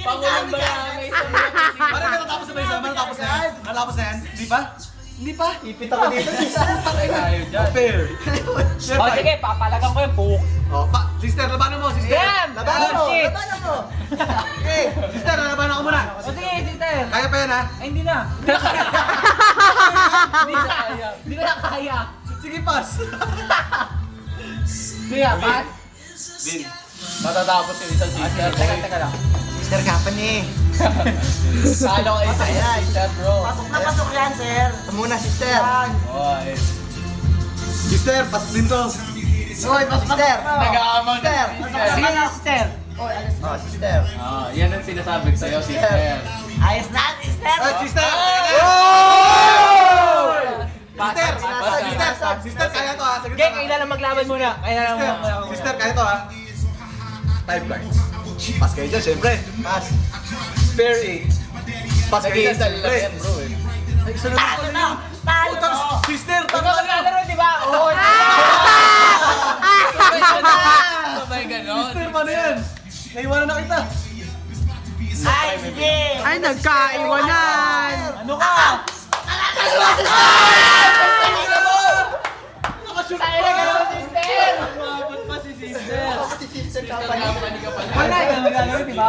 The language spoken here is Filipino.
Pangulong barangay sa mga Parang natatapos na ba yun? Natapos na yan? Natapos na yan? Hindi pa? Hindi pa? Ipit ako dito. Patay tayo dyan. Fair. Fair O fight. sige, papalagan ko yung puk. Oh, sister, labanan mo, sister. Damn! Labanan mo! Shit! Labanan mo! Okay, sister, labanan ko muna. O sige, sister. Kaya pa yan, ha? Ay, hindi na. Hindi na kaya. Hindi ko na kaya. Sige, pass. Kaya, pat. Din. Matatapos yung isang sister. Teka lang. Sister company. Salo kayo sa isang sister, bro. Pasok na pasok yan, sir. Ito muna, sister. Oy. Sister, pass din to. Oy, sister. Nag-aamang na Sister. sister. Sige, sister. Oy, alas. Oh, sister. Yan ang sinasabi ko sa'yo, sister. Ayos na, sister. Oh, sister. Sister, Sister, kaya to, ha? Saglit Okay, lang, ha? kailan maglaban muna? Kailan Sister, sister, kaya to, ha? 5 cards. Pass kayo dyan, syempre. Pass. Pair 8. Pass kayo dyan, Nag-iisal lang syempre. yan, bro. Ay, sunod na pala yun. Putang, sister, Ikaw tama ang na. lalaro, di ba? Oo. Sabay ganon. Sister, paano yan? Naiwanan na kita. Ay, sige. Ay, nagkaiwanan! Ano ka? Nakashoot Tayo na ganon, sister! Umabot pa si sister. Si sister company. Company ka pala. Wala, ganun gagawin, di ba?